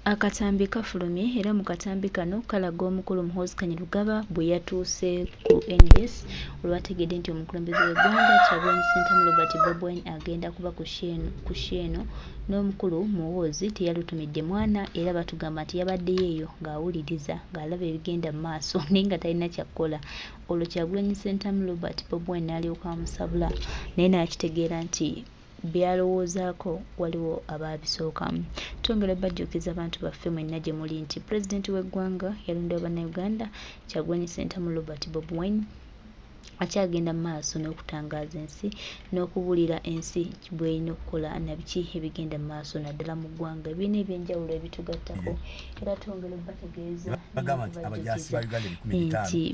Akatambi kafulumye era mu katambi kano kalaga omukulu Muhoozi Kainerugaba bwe yatuuse ku NBS olwategedde nti omukulembeze w'eggwanga Kyagulanyi Ssentamu Robert Bobi Wine agenda kuba ku Sheeno n'omukulu Muhoozi teyalutumidde mwana era batugamba nti yabaddeyo eyo ng'awuliriza ng'alaba ebigenda mu maaso naye nga talina kyakkola. Olwo Kyagulanyi Ssentamu Robert Bobi Wine n'alyoka amusabula naye n'akitegeera nti byalowoozaako waliwo abaabisookamu. Twongera bajjukiza abantu baffe mwenna gye muli nti pulezidenti w'eggwanga yalondebwa bannayuganda Kyagulanyi Ssentamu Robert Bobi Wine akyagenda mu maaso n'okutangaaza ensi n'okubuulira ensi bw'erina okukola na biki ebigenda mu maaso naddala mu ggwanga. Ebibiina eby'enjawulo ebitugattako era twongera obategeeza nti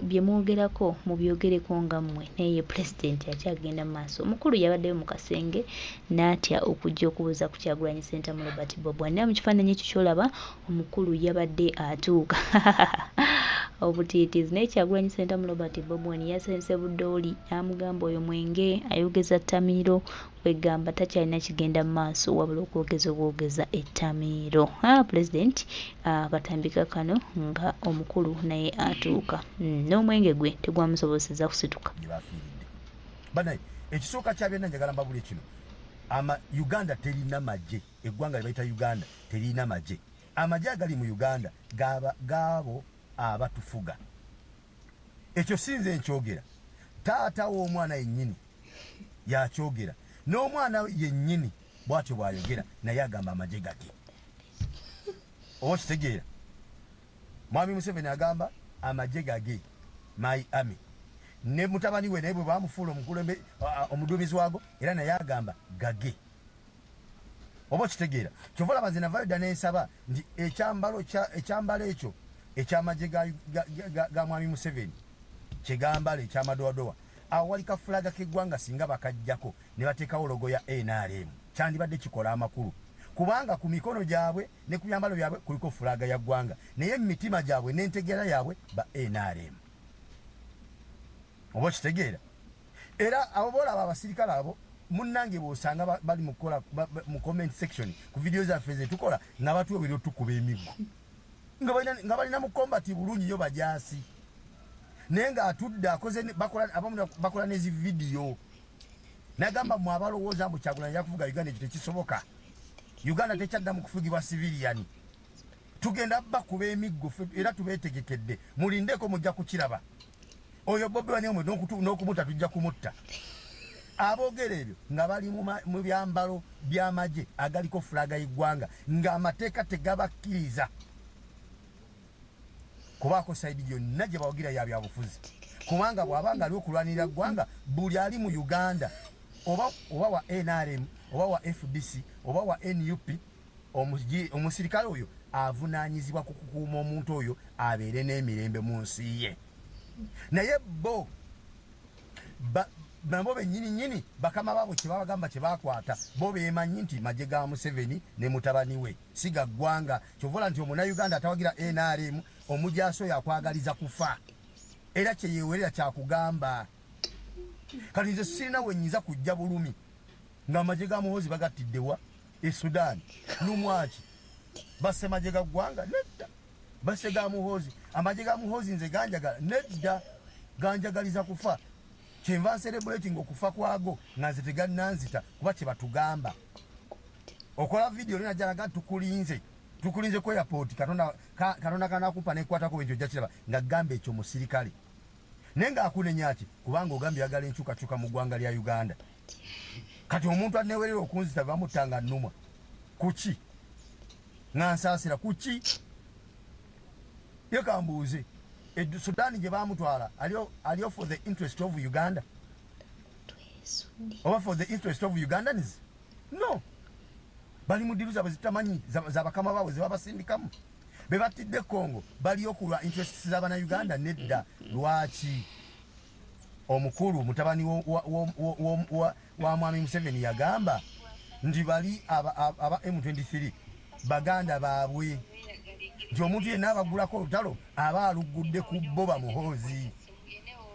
bye mwogerako mubyogereko nga mmwe naye ye pulezidenti akyagenda mu maaso. Omukulu yabaddeyo mu kasenge n'atya okujja okubuuza ku Kyagulanyi Ssentamu Robert Bobi Wine. Naye mu kifaananyi ekyo ky'olaba omukulu yabadde atuuka obutiitiizi naye Kyagulanyi Ssentamu Robert Bobi Wine yasense buddooli n'amugamba oyo mwenge ayogeza ttamiiro kwegamba takyalina kigenda mu maaso wabula okwogeza obwogeza ettamiiro. Pulezidenti akatambika kano nga omukulu naye atuuka n'omwenge gwe tegwamusobozeseza kusituka. Banaye ekisooka kya byonna njagala mbabule kino. Uganda terina magye, eggwanga lye bayita Uganda terina magye. Amagye agali mu Uganda gaabo abatufuga. Ekyo sinze nkyogera. Taata w'omwana yennyini yakyogera. N'omwana yennyini bw'atyo bw'ayogera naye agamba amagye gake. Oba kitegeera. Mwami Museveni agamba amagye gage, my army. Ne mutabani we naye bwe baamufuula omuduumizi waago era naye agamba gage. Oba kitegeera. Kyova olaba nze navayo dda n'ensaba nti ekyambalo ekyo ekyamagye ga mwami Museveni kyegambala ekyamadowadowa awo wali kafulaga k'eggwanga singa bakajjako ne bateekawo logo ya NRM kyandibadde kikola amakulu kubanga ku mikono gyabwe ne ku byambalo byabwe kuliko fulaga ya ggwanga naye mu mitima gyabwe n'entegeera yaabwe ba NRM. Oba kitegeera. Era abo boolaba abasirikale abo munnange bw'osanga bali mu comment section ku video zaffe ze tukola nga batuweerera tukuba emiggo nga balina mu kombati bulungi yo bajaasi naye ng'atudde abamu bakola n'ezi vidiyo nagamba mu abalowooza mbu Kyagulanyi yakuvuga Uganda ekyo tekisoboka. Uganda tekyadda mu kufugibwa siviliyani. Tugenda bakuba emiggo era tubeetegekedde mulindeko mujja kukiraba. Oyo Bobi Wine n'okumuta tujja kumutta. Aboogera ebyo nga bali mu byambalo by'amagye agaliko fulaga y'eggwanga ng'amateeka tegabakkiriza kubaako sayidi yonna gye bawagira ya byabufuzi kubanga bw'abanga ali okulwanirira ggwanga buli ali mu Uganda oba wa NRM oba wa FDC oba wa NUP omusirikale oyo avunaanyizibwa ku kukuuma omuntu oyo abeere n'emirembe mu nsi ye. Naye bo nabo bennyini bakama baabo kye babagamba kye baakwata bo beemanyi nti magye ga Museveni ne mutabani we si ga ggwanga. Kyovola nti omunnayuganda atawagira NRM omujaasi oyo akwagaliza kufa era kye yeewerera kyakugamba. Kati nze sirina we nnyinza kujja bulumi ng'amagye ga Muhoozi bagattiddewa e Sudan lumwaki basse magye ga ggwanga nedda basse ga Muhoozi. Amagye ga Muhoozi nze ganjagala nedda ganjagaliza kufa. Kyenva celebrating okufa kwago nga nze tegannanzita kuba kye batugamba. Okola video lena jalaga tukulinze ku airport Katonda kanakupa n'ekwatako ekyo jakiraba nga gamba ekyo musirikale naye ng'akunenya ki kubanga ogambye yagala enkyukakyuka mu ggwanga lya Uganda. Kati omuntu aneewerera okunzita bamutanga nnuma kuki nga nsaasira kuki yekambuuze Sudan gye baamutwala aliyo for the interest of Uganda oba for the interest of Ugandans? No. Bali mu diru zaabwe zitamanyi za bakama baabwe ze babasindikamu be battidde Congo baliyo kulwa interest z'abana Uganda nedda. Lwaki omukulu mutabani wa mwami Museveni yagamba nti bali aba M23 baganda baabwe nti omuntu yenna abagulako olutalo aba alugudde ku bo Bamuhoozi.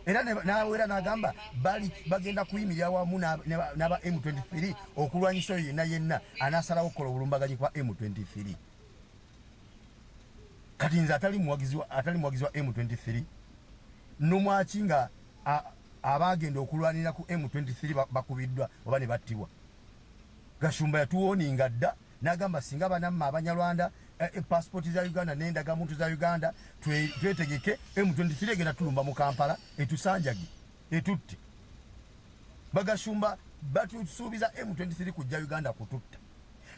Era n'awera n'agamba bagenda kuyimirira wamu n'aba M23 okulwanyisa oyo yenna anaasalawo okukola obulumbaganyi kwa M23. kati nze atali muwagizi wa M23 Numwachi nga abagenda okulwanira ku M23 bakubiddwa oba ne battibwa. Gashumba yatuwoninga dda n'agamba singa banamma Abanyarwanda passport za Uganda n'endagamuntu za Uganda twetegeke M23 egenda tulumba mu Kampala etusanjagi etutte. Bagashumba batusuubiza M23 kujja Uganda kututta.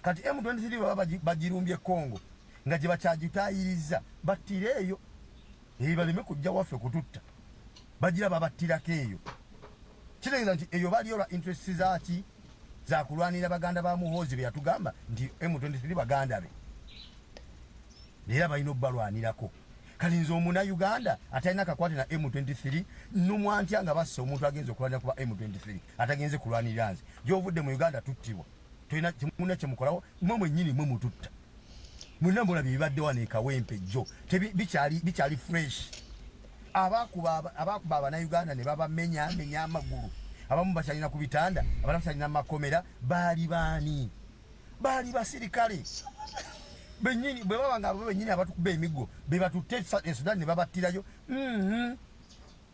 Kati M23 baba bagirumbye Congo nga gye bakyagitayiriza battireeyo baleme kujja waffe kututta. Bagira babattirako eyo. Kitegeeza nti eyo bali olwa interest zaaki za kulwanira baganda ba Muhoozi be yatugamba nti M23 baganda be. Era balina obbalwanirako. Kati nze omuna Uganda atalina kakwate na M23 Numwantya nga basse omuntu agenze okulwanira kuba M23 atagenze kulwanirira nze. Gy'ovudde mu Uganda tuttibwa. Tulina kimuna kye mukolawo mmwe mwennyini mmwe mututta. Muna mulabi bibadde wano ekawempe jjo. Bikyali fresh. Abakuba Abannayuganda ne babamenya amagulu. Abamu bakyalina ku bitanda, abalala bakyalina makomera, baali baani? Baali basirikale. Bennyini bwe baba nga bennyini abatukuba emiggo be batutte Sudan ne babattirayo.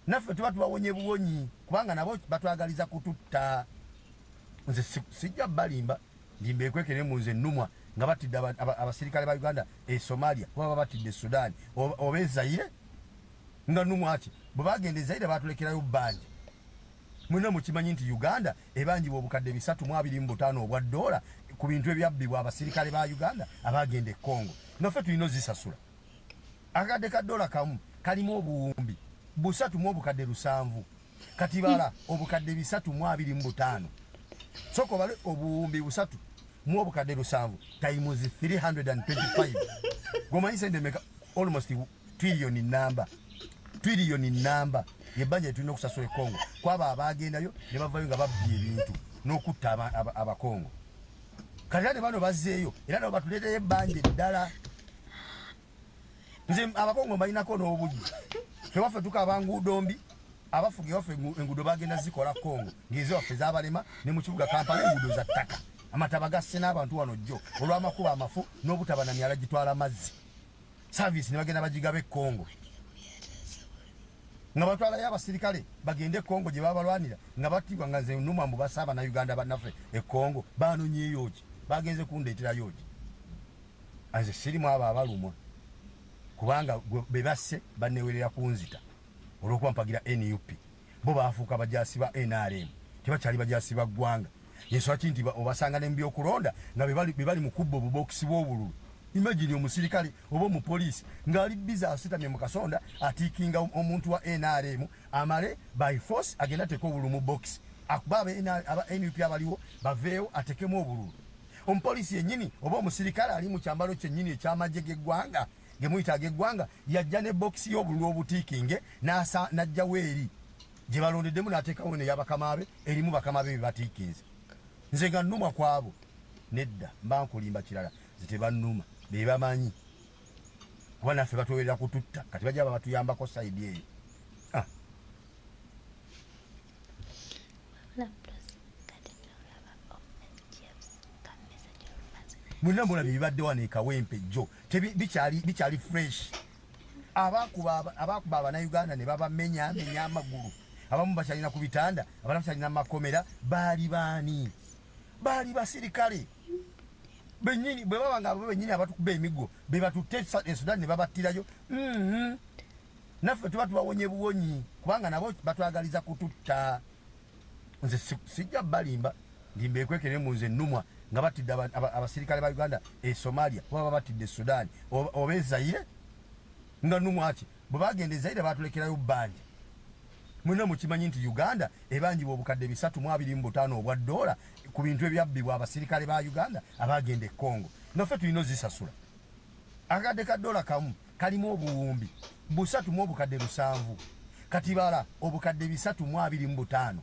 Naffe tuba tubawonye buwonyi kubanga nabo batwagaliza kututta. Nze sijja balimba ndimbe ekwekere mu nze nnumwa nga battidde abasirikale ba Uganda Somalia kuba battidde Sudan oba Zaire nga Numwachi bwe bagenda Zaire batulekerayo bbanja. Mwena mukimanyi nti Uganda ebanjibwa obukadde 325 obwa dola ku bintu ebyabbibwa abasirikale ba Uganda abagenda e Congo. Naffe tulina ozisasula. Akadde ka dola kamu kalimu obuwumbi 3 mu obukadde 7. Kati bala obukadde 325. Soko bale obuwumbi 3 mu obukadde 7 times 325. Gomanyi sende meka almost trillion number. Yebanja tulina okusasula e Congo. Kwaba abagendayo ne bavayo nga babbye ebintu n'okutta abakongo. Kati ate bano bazzeeyo era nabo batuleeteye ebbanja eddala. Nze abakongo balinako n'obujji. Ffe waffe tukaba nguudo mbi abafuge waffe enguudo bagenda zikola Congo ng'eze waffe z'abalema ne mu kibuga Kampala enguudo za ttaka. Amataba gasse n'abantu wano jjo olw'amakuba amafu n'obutaba na myala gitwala mazzi. Service ne bagenda bagigabe Congo. Nga batwala y'abasirikale bagende Congo gye babalwanira nga battibwa nga nze Nnumwa mbu basaba na Uganda bannaffe e Congo baanonye yoki bagenze kundeetera yoki. Anze sirimu abo abalumwa kubanga be basse bannewerera kunzita olw'okuba mpagira NUP bo baafuuka bajaasi ba NRM tebakyali bajaasi ba ggwanga. Yesu nti obasanga ne mu byokulonda nga be bali mu kubba obubokisi bw'obululu. Imagine omusirikale oba mu police ngali biza asitamye mu kasonda atikinga omuntu wa NRM amale by force agenda teko obululu mu box akubabe aba NUP abaliwo baveewo atekemu obululu. Omupolisi yennyini oba omusirikale ali mu kyambalo kyennyini ekyamagye g'eggwanga gemuyita g'eggwanga yajja ne box y'obululu obutiikinge n'ajja weeri gye balondeddemu n'ateekawo ne y'abakamabe erimu bakamabe be batiikinze. Nze nga Nnumwa kwabo nedda mba nkulimba kirala zite bannuma be bamanyi kuba naffe batwewerera kututta kati bajja batuyambako sayidi eyo. Mwena mulabi bibadde wano ekawempe jjo bikyali fresh. Abakuba Abannayuganda ne babamenya amagulu. Abamu bakyalina ku bitanda abalala bakyalina makomera. Baali baani? Baali basirikale. Bennyini bwe baba nga bennyini abatukuba emiggo be batutte Sudan ne babattirayo. Naffe tuba tubawonye buwonyi kubanga nabo batwagaliza kututta. Nze sijja balimba ndimbe ekwekere mu nze Nnumwa nga battidde abasirikale ba Uganda Somalia kuba battidde Sudan oba Zaire nga Numwachi bwe bagenda Zaire batulekerayo bbanja. Mwena mukimanyi nti Uganda ebanjibwa obukadde 325 obwa dola ku bintu ebyabbibwa abasirikale ba Uganda abagenda e Congo. Naffe tulina ozisasula. Akadde ka dola kamu kalimu obuwumbi 3 mu obukadde 7. Kati bala obukadde 325.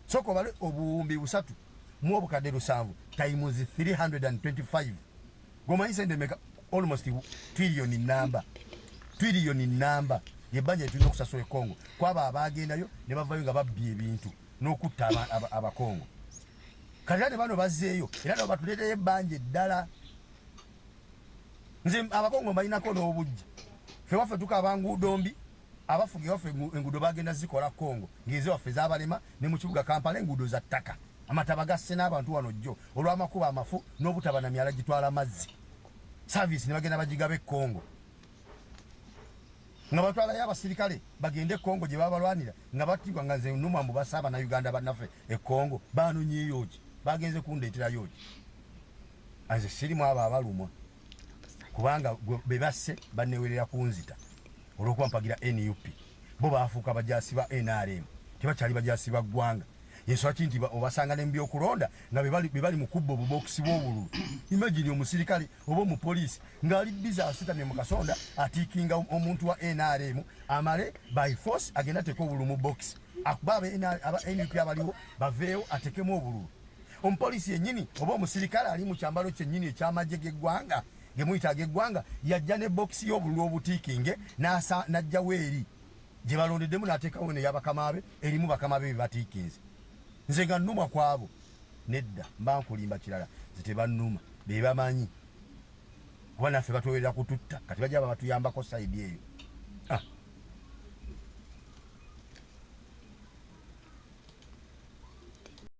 Soko bale obuwumbi 3 mu obukadde 7 times 325. Gomanyi sende meka almost trillion number. Yebanja tulina okusasula e Congo. Kwaba abagendayo ne bavayo nga babbye ebintu n'okutta abakongo. Kati ate bano bazzeeyo era nabo batuleeteye ebbanja eddala. nze abakongo balinako n'obujja ffe waffe tukaba nguudo mbi abafuge waffe enguudo bagenda zikola Kongo ngeze waffe z'abalema ne mu kibuga Kampala enguudo za ttaka amataba gasse n'abantu wano jjo olw'amakubo amafu n'obutaba na myala gitwala mazzi service ne bagenda bagigabe Kongo nga batwalayo abasirikale bagende Kongo gye babalwanira nga battibwa nga nze Numa mbu basaba na Uganda bannaffe e Kongo banonyeeyo ki bagenze kundeeterayo ki anze sirimu abo abalumwa kubanga be basse bannewerera kunzita olw'okuba mpagira NUP bo baafuuka bajaasi ba NRM tebakyali bajaasi ba ggwanga yesu ati nti obasanga ne mbyokulonda nga be bali mu kubba obubokisi bw'obululu imagine omusirikale oba omupoliisi ng'ali biza asitamye mu kasonda atiikinga omuntu wa NRM amale by force agenda ateka obululu mu bokisi akuba aba NUP abaliwo baveewo atekemu obululu omupoliisi yennyini oba omusirikale ali mu kyambalo kyennyini ekyamagye g'eggwanga gemuyita ag'eggwanga yajja ne bokisi y'obululu obutiikinge n'ajjawo eri gye balondeddemu n'ateekawo ne y'abakama be erimu bakama be be batiikinze nze nga nnuma kwabo nedda mba nkulimba kirala nze tebannuma be bamanyi kuba naffe batowerera kututta kati bajja batuyambako sayidi eyo